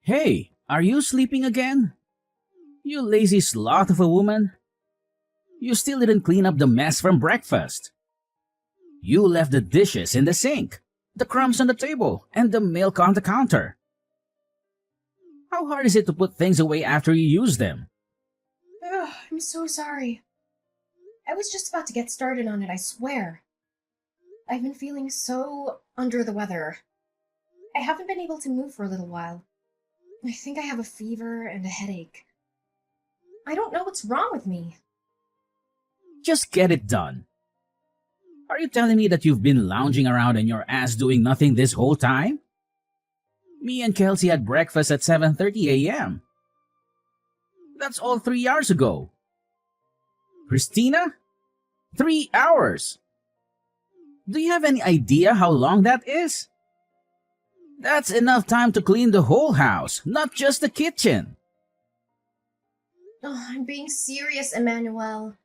Hey, are you sleeping again? You lazy sloth of a woman. You still didn't clean up the mess from breakfast. You left the dishes in the sink, the crumbs on the table, and the milk on the counter. How hard is it to put things away after you use them? Ugh, I'm so sorry. I was just about to get started on it, I swear. I've been feeling so under the weather. I haven't been able to move for a little while. I think I have a fever and a headache. I don't know what's wrong with me. Just get it done. Are you telling me that you've been lounging around in your ass doing nothing this whole time? Me and Kelsey had breakfast at 7:30 a.m. That's all 3 hours ago. Christina? 3 hours! Do you have any idea how long that is? That's enough time to clean the whole house, not just the kitchen. Oh, I'm being serious, Emmanuel.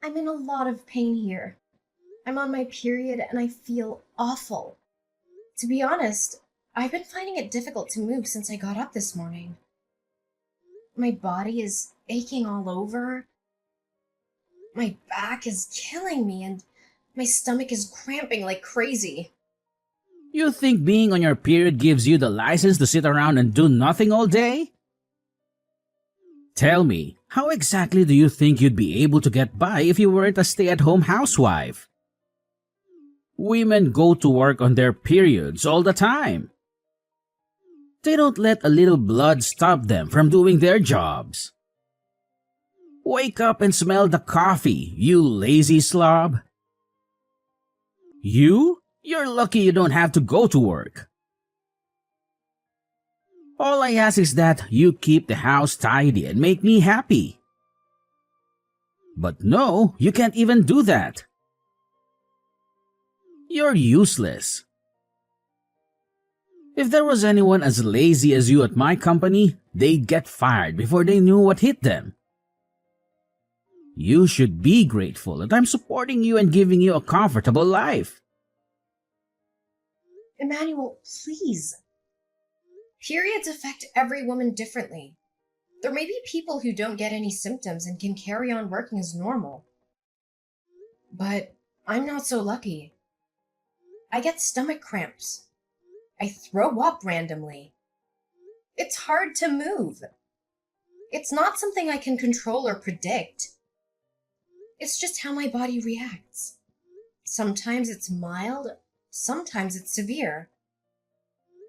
I'm in a lot of pain here. I'm on my period and I feel awful. To be honest, I've been finding it difficult to move since I got up this morning. My body is aching all over. My back is killing me and my stomach is cramping like crazy. You think being on your period gives you the license to sit around and do nothing all day? Tell me, how exactly do you think you'd be able to get by if you weren't a stay-at-home housewife? Women go to work on their periods all the time. They don't let a little blood stop them from doing their jobs. Wake up and smell the coffee, you lazy slob. You're lucky you don't have to go to work. All I ask is that you keep the house tidy and make me happy. But no, you can't even do that. You're useless. If there was anyone as lazy as you at my company, they'd get fired before they knew what hit them. You should be grateful that I'm supporting you and giving you a comfortable life. Emmanuel, please. Periods affect every woman differently. There may be people who don't get any symptoms and can carry on working as normal. But I'm not so lucky. I get stomach cramps. I throw up randomly. It's hard to move. It's not something I can control or predict. It's just how my body reacts. Sometimes it's mild, sometimes it's severe.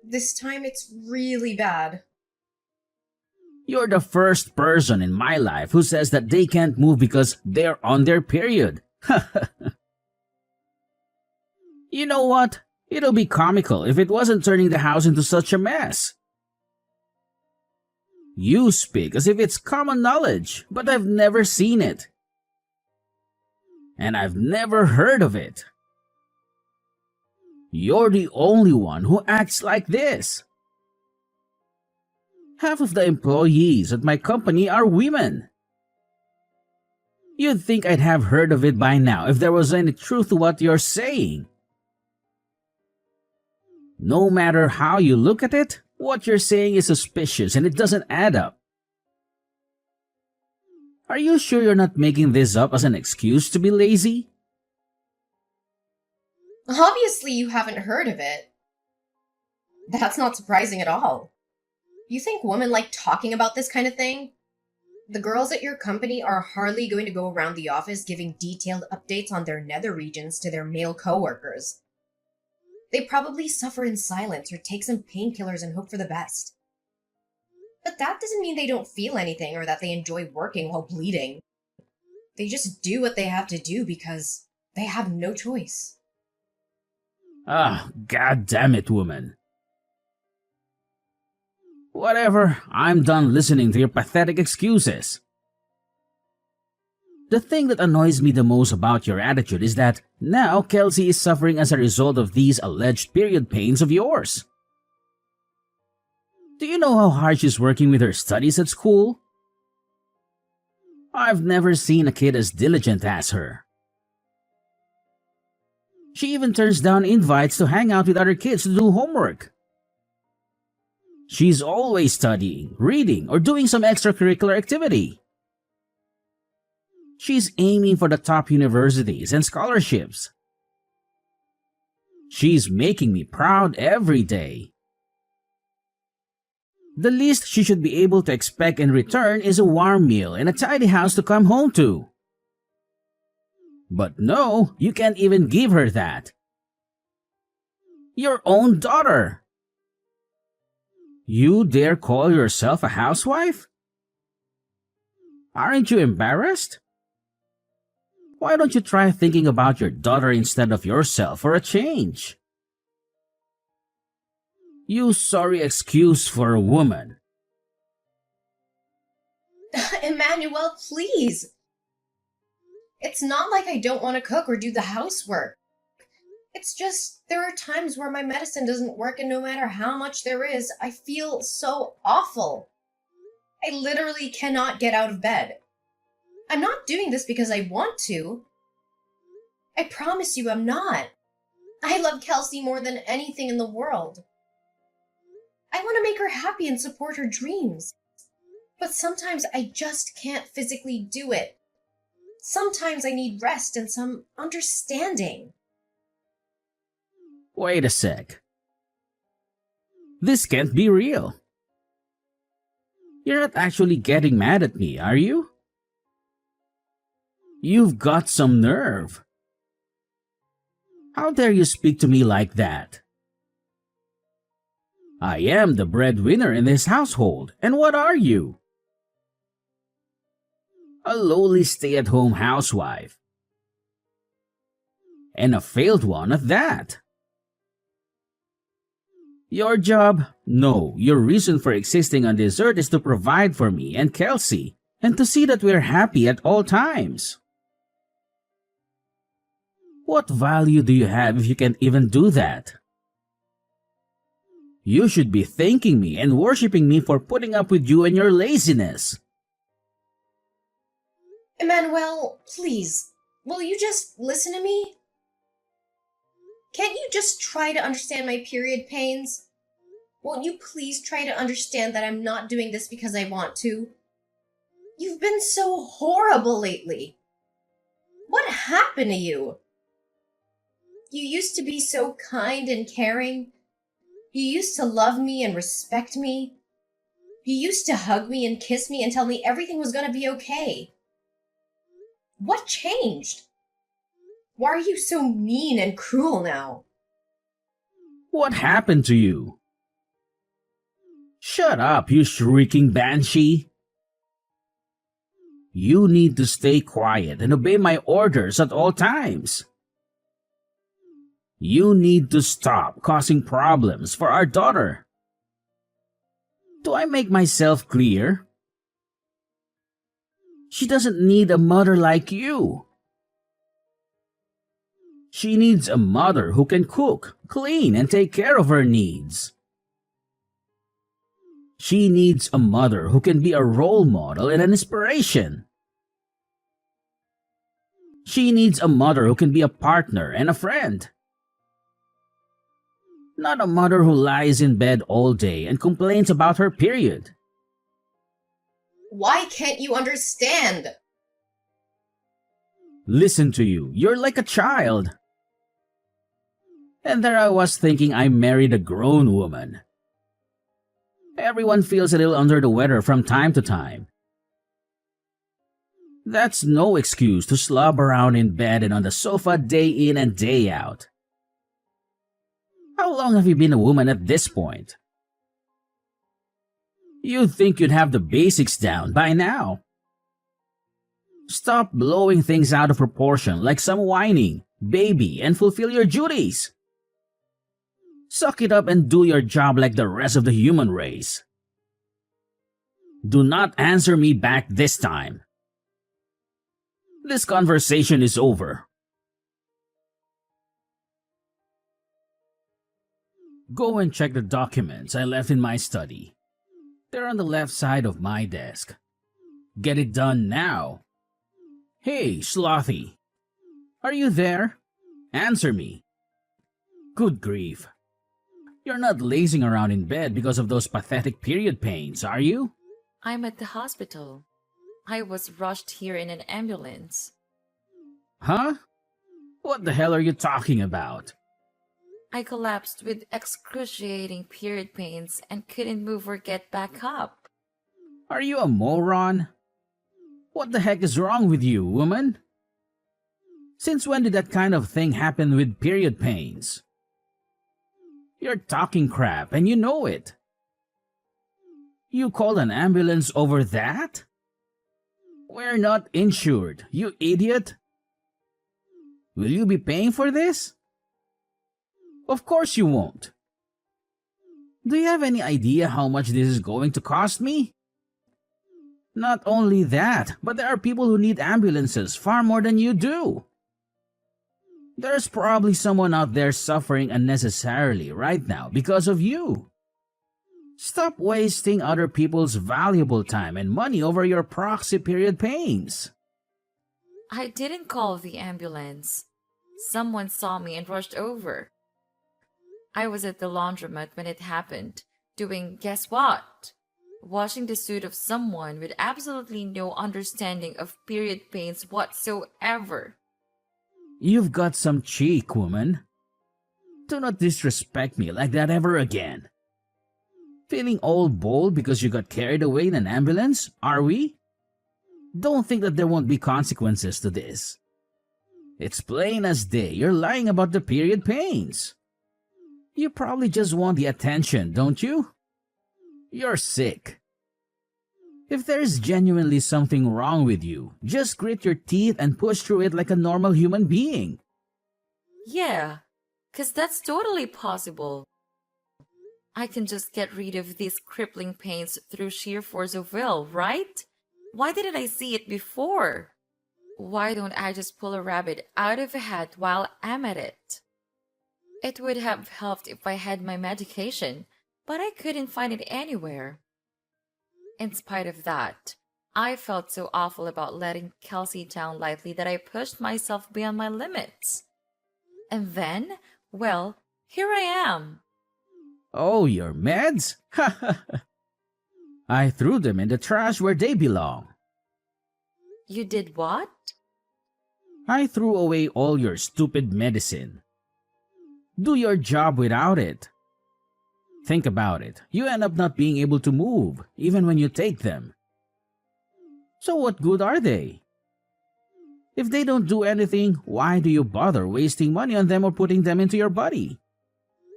This time it's really bad. You're the first person in my life who says that they can't move because they're on their period. You know what? It'll be comical if it wasn't turning the house into such a mess. You speak as if it's common knowledge, but I've never seen it. And I've never heard of it. You're the only one who acts like this. Half of the employees at my company are women. You'd think I'd have heard of it by now if there was any truth to what you're saying. No matter how you look at it, what you're saying is suspicious and it doesn't add up. Are you sure you're not making this up as an excuse to be lazy? Obviously, you haven't heard of it. That's not surprising at all. You think women like talking about this kind of thing? The girls at your company are hardly going to go around the office giving detailed updates on their nether regions to their male coworkers. They probably suffer in silence or take some painkillers and hope for the best. But that doesn't mean they don't feel anything or that they enjoy working while bleeding. They just do what they have to do because they have no choice. Ah, god damn it, woman. Whatever, I'm done listening to your pathetic excuses. The thing that annoys me the most about your attitude is that now Kelsey is suffering as a result of these alleged period pains of yours. Do you know how hard she's working with her studies at school? I've never seen a kid as diligent as her. She even turns down invites to hang out with other kids to do homework. She's always studying, reading, or doing some extracurricular activity. She's aiming for the top universities and scholarships. She's making me proud every day. The least she should be able to expect in return is a warm meal and a tidy house to come home to. But no, you can't even give her that. Your own daughter. You dare call yourself a housewife? Aren't you embarrassed? Why don't you try thinking about your daughter instead of yourself for a change? You sorry excuse for a woman. Emmanuel, please. It's not like I don't want to cook or do the housework. It's just there are times where my medicine doesn't work, and no matter how much there is, I feel so awful. I literally cannot get out of bed. I'm not doing this because I want to. I promise you I'm not. I love Kelsey more than anything in the world. I want to make her happy and support her dreams. But sometimes I just can't physically do it. Sometimes I need rest and some understanding. Wait a sec. This can't be real. You're not actually getting mad at me, are you? You've got some nerve. How dare you speak to me like that? I am the breadwinner in this household, and what are you? A lowly stay-at-home housewife. And a failed one at that. Your job? No, your reason for existing on this earth is to provide for me and Kelsey, and to see that we're happy at all times. What value do you have if you can't even do that? You should be thanking me and worshiping me for putting up with you and your laziness. Emmanuel, please, will you just listen to me? Can't you just try to understand my period pains? Won't you please try to understand that I'm not doing this because I want to? You've been so horrible lately. What happened to you? You used to be so kind and caring. You used to love me and respect me. You used to hug me and kiss me and tell me everything was going to be okay. What changed? Why are you so mean and cruel now? What happened to you? Shut up, you shrieking banshee. You need to stay quiet and obey my orders at all times. You need to stop causing problems for our daughter. Do I make myself clear? She doesn't need a mother like you. She needs a mother who can cook, clean, and take care of her needs. She needs a mother who can be a role model and an inspiration. She needs a mother who can be a partner and a friend. Not a mother who lies in bed all day and complains about her period. Why can't you understand? Listen to you, you're like a child. And there I was thinking I married a grown woman. Everyone feels a little under the weather from time to time. That's no excuse to slob around in bed and on the sofa day in and day out. How long have you been a woman at this point? You'd think you'd have the basics down by now. Stop blowing things out of proportion like some whining baby and fulfill your duties. Suck it up and do your job like the rest of the human race. Do not answer me back this time. This conversation is over. Go and check the documents I left in my study. They're on the left side of my desk. Get it done now. Hey, Slothy. Are you there? Answer me. Good grief. You're not lazing around in bed because of those pathetic period pains, are you? I'm at the hospital. I was rushed here in an ambulance. Huh? What the hell are you talking about? I collapsed with excruciating period pains and couldn't move or get back up. Are you a moron? What the heck is wrong with you, woman? Since when did that kind of thing happen with period pains? You're talking crap and you know it. You called an ambulance over that? We're not insured, you idiot. Will you be paying for this? Of course you won't. Do you have any idea how much this is going to cost me? Not only that, but there are people who need ambulances far more than you do. There's probably someone out there suffering unnecessarily right now because of you. Stop wasting other people's valuable time and money over your proxy period pains. I didn't call the ambulance. Someone saw me and rushed over. I was at the laundromat when it happened, doing guess what? Washing the suit of someone with absolutely no understanding of period pains whatsoever. You've got some cheek, woman. Do not disrespect me like that ever again. Feeling all bold because you got carried away in an ambulance, are we? Don't think that there won't be consequences to this. It's plain as day you're lying about the period pains. You probably just want the attention, don't you? You're sick. If there's genuinely something wrong with you, just grit your teeth and push through it like a normal human being. Yeah, 'cause that's totally possible. I can just get rid of these crippling pains through sheer force of will, right? Why didn't I see it before? Why don't I just pull a rabbit out of a hat while I'm at it? It would have helped if I had my medication, but I couldn't find it anywhere. In spite of that, I felt so awful about letting Kelsey down lightly that I pushed myself beyond my limits. And then, well, here I am. Oh, your meds? I threw them in the trash where they belong. You did what? I threw away all your stupid medicine. Do your job without it. Think about it. You end up not being able to move, even when you take them. So what good are they? If they don't do anything, why do you bother wasting money on them or putting them into your body?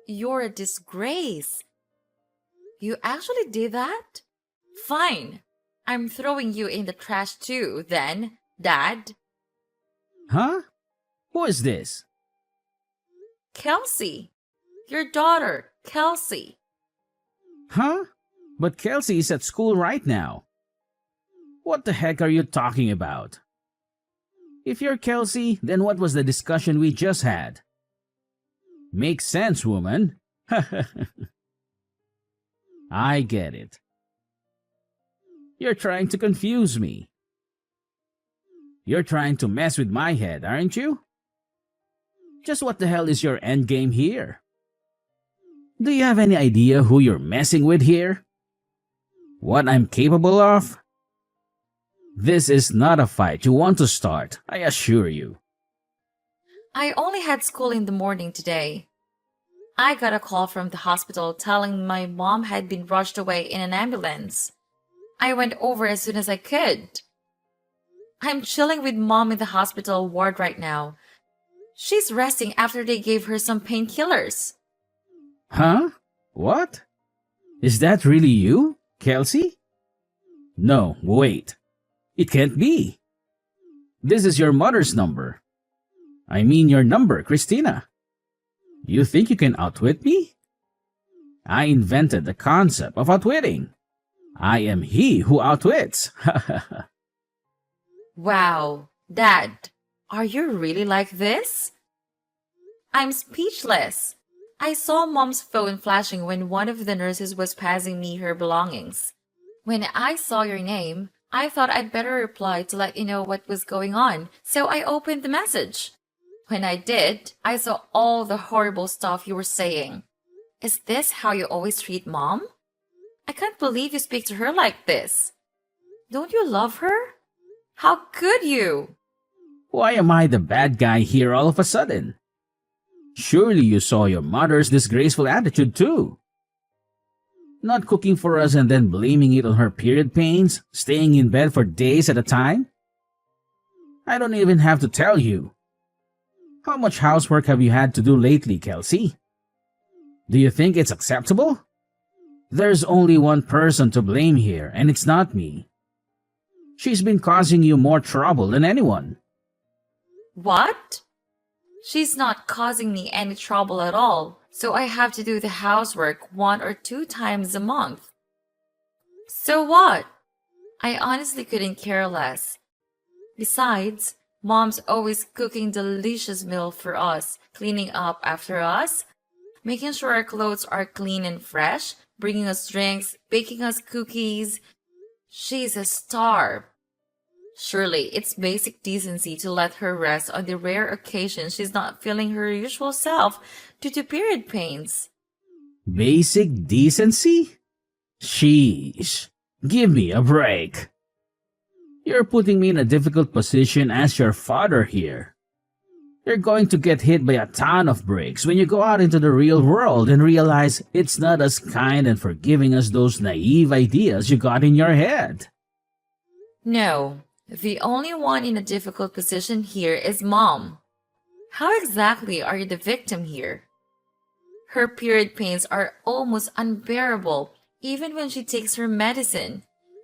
You're a disgrace. You actually did that? Fine. I'm throwing you in the trash too, then, Dad. Huh? Who is this? Kelsey. Your daughter, Kelsey. Huh? But Kelsey is at school right now. What the heck are you talking about? If you're Kelsey, then what was the discussion we just had? Makes sense, woman. I get it. You're trying to confuse me. You're trying to mess with my head, aren't you? Just what the hell is your endgame here? Do you have any idea who you're messing with here? What I'm capable of? This is not a fight you want to start, I assure you. I only had school in the morning today. I got a call from the hospital telling my mom had been rushed away in an ambulance. I went over as soon as I could. I'm chilling with Mom in the hospital ward right now. She's resting after they gave her some painkillers. Huh? What? Is that really you, Kelsey? No, wait. It can't be. This is your mother's number. I mean your number, Christina. You think you can outwit me? I invented the concept of outwitting. I am he who outwits. Wow, Dad, are you really like this? I'm speechless. I saw Mom's phone flashing when one of the nurses was passing me her belongings. When I saw your name, I thought I'd better reply to let you know what was going on, so I opened the message. When I did, I saw all the horrible stuff you were saying. Is this how you always treat Mom? I can't believe you speak to her like this. Don't you love her? How could you? Why am I the bad guy here all of a sudden? Surely you saw your mother's disgraceful attitude too. Not cooking for us and then blaming it on her period pains, staying in bed for days at a time? I don't even have to tell you. How much housework have you had to do lately, Kelsey? Do you think it's acceptable? There's only one person to blame here, and it's not me. She's been causing you more trouble than anyone. What? She's not causing me any trouble at all, so I have to do the housework 1 or 2 times a month. So what? I honestly couldn't care less. Besides, Mom's always cooking delicious meal for us, cleaning up after us, making sure our clothes are clean and fresh, bringing us drinks, baking us cookies. She's a star. Surely it's basic decency to let her rest on the rare occasion she's not feeling her usual self due to period pains. Basic decency? Sheesh. Give me a break. You're putting me in a difficult position as your father here. You're going to get hit by a ton of bricks when you go out into the real world and realize it's not as kind and forgiving as those naive ideas you got in your head. No, the only one in a difficult position here is Mom. How exactly are you the victim here? Her period pains are almost unbearable even when she takes her medicine.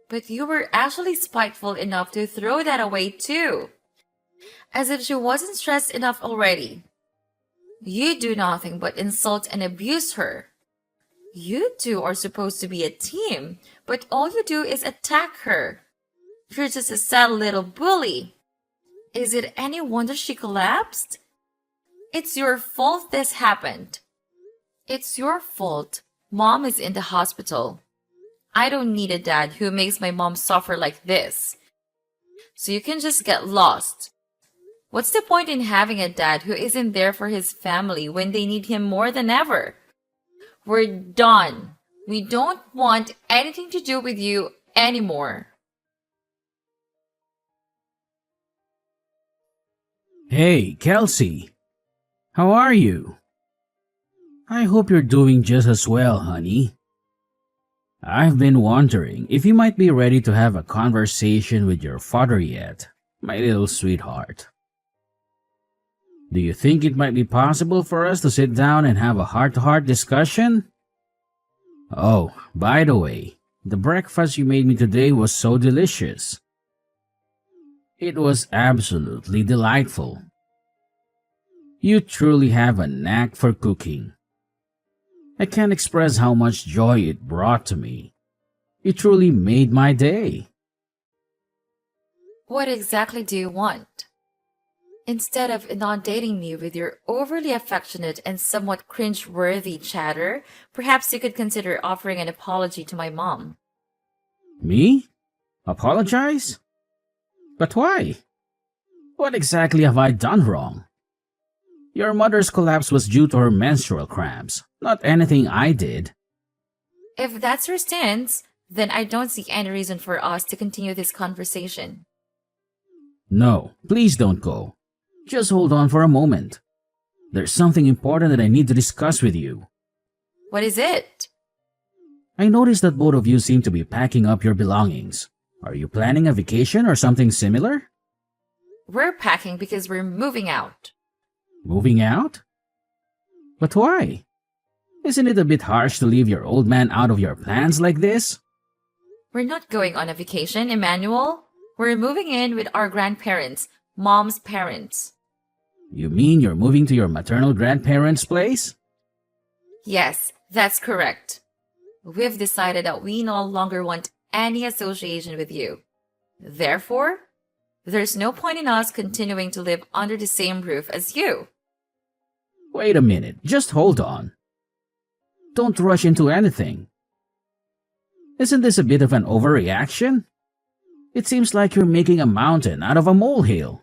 But you were actually spiteful enough to throw that away too. As if she wasn't stressed enough already. You do nothing but insult and abuse her. You two are supposed to be a team, but all you do is attack her. You're just a sad little bully. Is it any wonder she collapsed? It's your fault this happened. It's your fault. Mom is in the hospital. I don't need a dad who makes my mom suffer like this. So you can just get lost. What's the point in having a dad who isn't there for his family when they need him more than ever? We're done. We don't want anything to do with you anymore. Hey, Kelsey. How are you? I hope you're doing just as well, honey. I've been wondering if you might be ready to have a conversation with your father yet, my little sweetheart. Do you think it might be possible for us to sit down and have a heart-to-heart discussion? Oh, by the way, the breakfast you made me today was so delicious. It was absolutely delightful. You truly have a knack for cooking. I can't express how much joy it brought to me. You truly made my day. What exactly do you want? Instead of inundating me with your overly affectionate and somewhat cringe-worthy chatter, perhaps you could consider offering an apology to my mom. Me? Apologize? But why? What exactly have I done wrong? Your mother's collapse was due to her menstrual cramps, not anything I did. If that's your stance, then I don't see any reason for us to continue this conversation. No, please don't go. Just hold on for a moment. There's something important that I need to discuss with you. What is it? I noticed that both of you seem to be packing up your belongings. Are you planning a vacation or something similar? We're packing because we're moving out. Moving out? But why? Isn't it a bit harsh to leave your old man out of your plans like this? We're not going on a vacation, Emmanuel. We're moving in with our grandparents, Mom's parents. You mean you're moving to your maternal grandparents' place? Yes, that's correct. We've decided that we no longer want any association with you. Therefore, there's no point in us continuing to live under the same roof as you. Wait a minute, just hold on. Don't rush into anything. Isn't this a bit of an overreaction? It seems like you're making a mountain out of a molehill.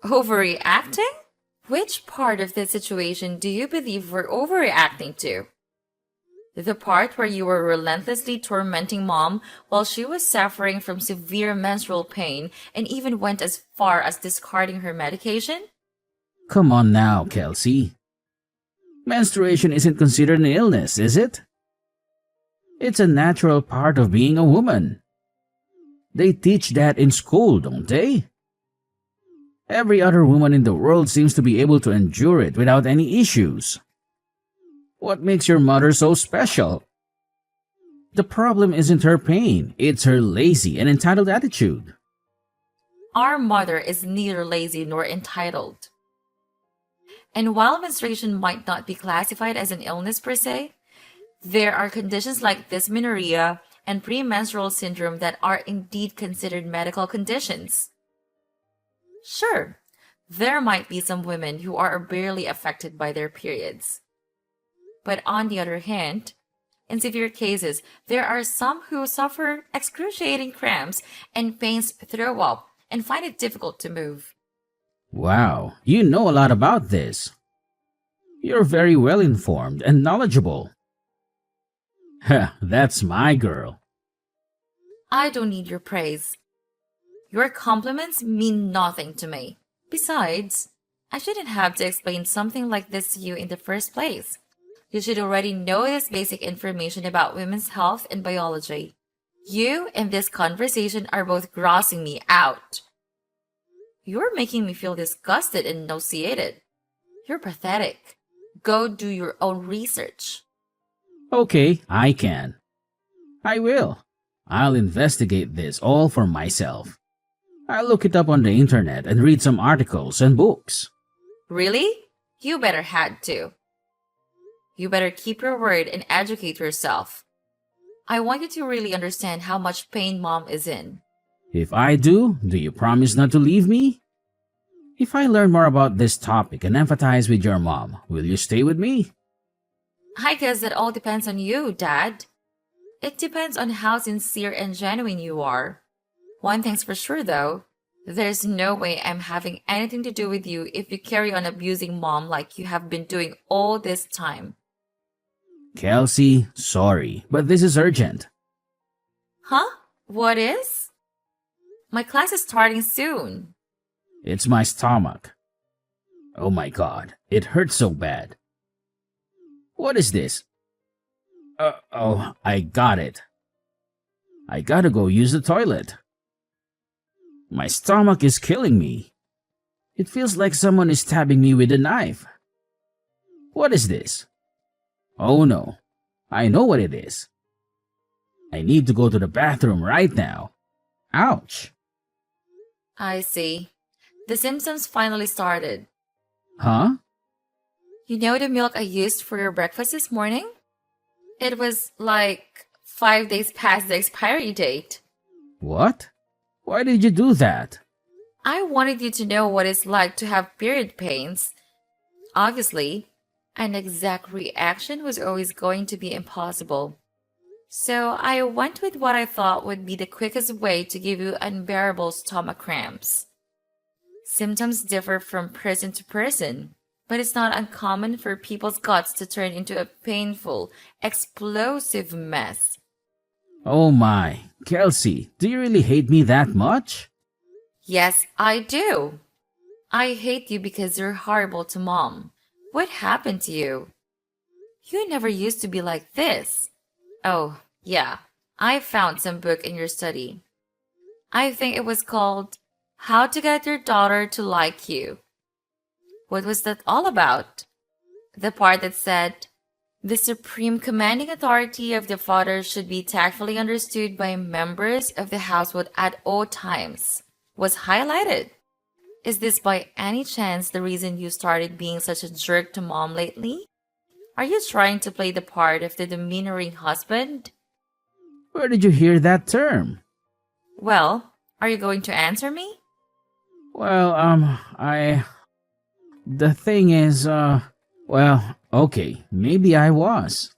Overreacting? Which part of this situation do you believe we're overreacting to? The part where you were relentlessly tormenting mom while she was suffering from severe menstrual pain and even went as far as discarding her medication? Come on now, Kelsey. Menstruation isn't considered an illness, is it? It's a natural part of being a woman. They teach that in school, don't they? Every other woman in the world seems to be able to endure it without any issues. What makes your mother so special? The problem isn't her pain, it's her lazy and entitled attitude. Our mother is neither lazy nor entitled. And while menstruation might not be classified as an illness per se, there are conditions like dysmenorrhea and premenstrual syndrome that are indeed considered medical conditions. Sure, there might be some women who are barely affected by their periods. But on the other hand, in severe cases, there are some who suffer excruciating cramps and pains throughout and find it difficult to move. Wow, you know a lot about this. You're very well informed and knowledgeable. Heh, that's my girl. I don't need your praise. Your compliments mean nothing to me. Besides, I shouldn't have to explain something like this to you in the first place. You should already know this basic information about women's health and biology. You and this conversation are both grossing me out. You're making me feel disgusted and nauseated. You're pathetic. Go do your own research. Okay, I can. I will. I'll investigate this all for myself. I'll look it up on the internet and read some articles and books. Really? You better had to. You better keep your word and educate yourself. I want you to really understand how much pain mom is in. If I do you promise not to leave me? If I learn more about this topic and empathize with your mom, will you stay with me? I guess that all depends on you, Dad. It depends on how sincere and genuine you are. One thing's for sure, though. There's no way I'm having anything to do with you if you carry on abusing mom like you have been doing all this time. Kelsey, sorry, but this is urgent. Huh? What is? My class is starting soon. It's my stomach. Oh my god, it hurts so bad. What is this? Oh, I got it. I gotta go use the toilet. My stomach is killing me. It feels like someone is stabbing me with a knife. What is this? Oh no, I know what it is. I need to go to the bathroom right now. Ouch. I see. The symptoms finally started. Huh? You know the milk I used for your breakfast this morning? It was like 5 days past the expiry date. What? Why did you do that? I wanted you to know what it's like to have period pains. Obviously, an exact reaction was always going to be impossible. So I went with what I thought would be the quickest way to give you unbearable stomach cramps. Symptoms differ from person to person, but it's not uncommon for people's guts to turn into a painful, explosive mess. Oh my, Kelsey, do you really hate me that much? Yes, I do. I hate you because you're horrible to mom. What happened to you? You never used to be like this. Oh, yeah, I found some book in your study. I think it was called How to Get Your Daughter to Like You. What was that all about? The part that said, the supreme commanding authority of the father should be tactfully understood by members of the household at all times, was highlighted. Is this by any chance the reason you started being such a jerk to mom lately? Are you trying to play the part of the demeanoring husband? Where did you hear that term? Well, are you going to answer me? Well, the thing is, well, okay, maybe I was.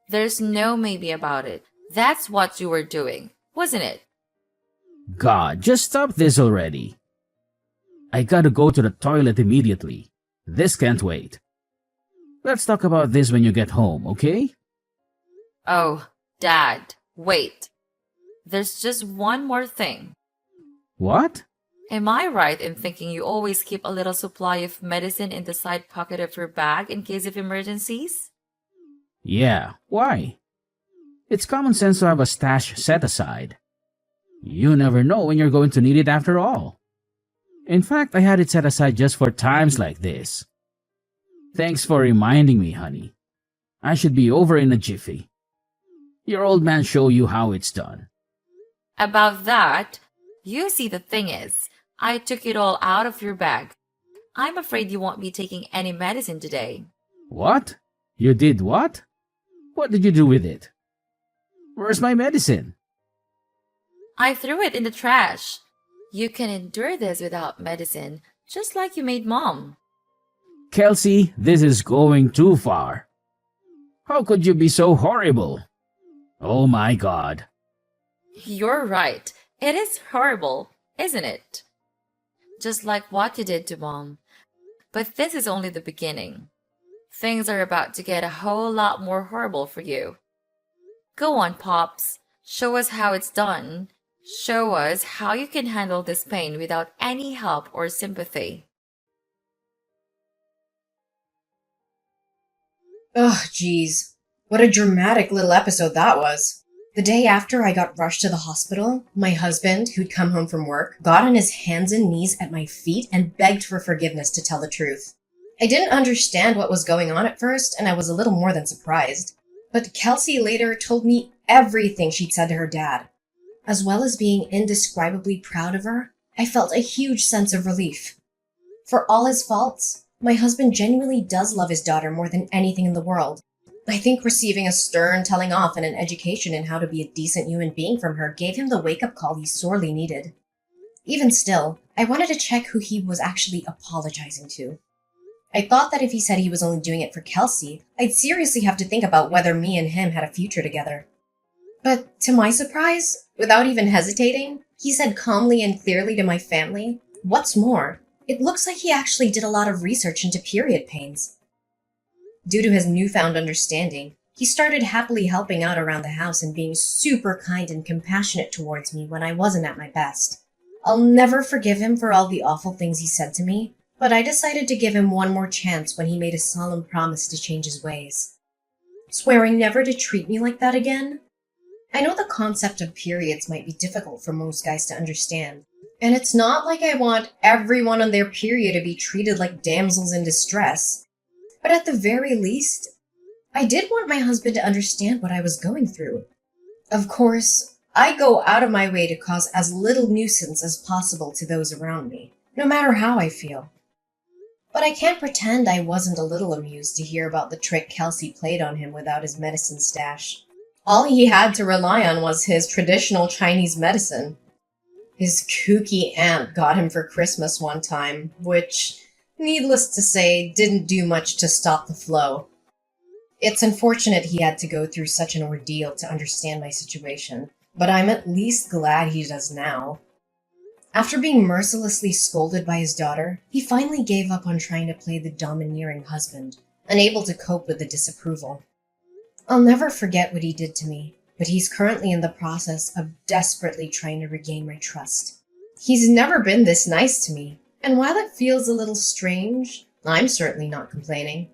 There's no maybe about it. That's what you were doing, wasn't it? God, just stop this already. I gotta go to the toilet immediately. This can't wait. Let's talk about this when you get home, okay? Oh, Dad, wait. There's just one more thing. What? Am I right in thinking you always keep a little supply of medicine in the side pocket of your bag in case of emergencies? Yeah, why? It's common sense to have a stash set aside. You never know when you're going to need it after all. In fact, I had it set aside just for times like this. Thanks for reminding me, honey. I should be over in a jiffy. Your old man show you how it's done. About that, you see, the thing is, I took it all out of your bag. I'm afraid you won't be taking any medicine today. What? You did what? What did you do with it? Where's my medicine? I threw it in the trash. You can endure this without medicine, just like you made Mom. Kelsey, this is going too far. How could you be so horrible? Oh my God. You're right. It is horrible, isn't it? Just like what you did to Mom. But this is only the beginning. Things are about to get a whole lot more horrible for you. Go on, Pops. Show us how it's done. Show us how you can handle this pain without any help or sympathy. Ugh, geez. What a dramatic little episode that was. The day after I got rushed to the hospital, my husband, who'd come home from work, got on his hands and knees at my feet and begged for forgiveness, to tell the truth. I didn't understand what was going on at first, and I was a little more than surprised. But Kelsey later told me everything she'd said to her dad. As well as being indescribably proud of her, I felt a huge sense of relief. For all his faults, my husband genuinely does love his daughter more than anything in the world. I think receiving a stern telling off and an education in how to be a decent human being from her gave him the wake-up call he sorely needed. Even still, I wanted to check who he was actually apologizing to. I thought that if he said he was only doing it for Kelsey, I'd seriously have to think about whether me and him had a future together. But to my surprise, without even hesitating, he said calmly and clearly to my family, "What's more, it looks like he actually did a lot of research into period pains." Due to his newfound understanding, he started happily helping out around the house and being super kind and compassionate towards me when I wasn't at my best. I'll never forgive him for all the awful things he said to me, but I decided to give him one more chance when he made a solemn promise to change his ways. Swearing never to treat me like that again? I know the concept of periods might be difficult for most guys to understand, and it's not like I want everyone on their period to be treated like damsels in distress. But at the very least, I did want my husband to understand what I was going through. Of course, I go out of my way to cause as little nuisance as possible to those around me, no matter how I feel. But I can't pretend I wasn't a little amused to hear about the trick Kelsey played on him without his medicine stash. All he had to rely on was his traditional Chinese medicine. His kooky aunt got him for Christmas one time, which, needless to say, didn't do much to stop the flow. It's unfortunate he had to go through such an ordeal to understand my situation, but I'm at least glad he does now. After being mercilessly scolded by his daughter, he finally gave up on trying to play the domineering husband, unable to cope with the disapproval. I'll never forget what he did to me, but he's currently in the process of desperately trying to regain my trust. He's never been this nice to me, and while it feels a little strange, I'm certainly not complaining.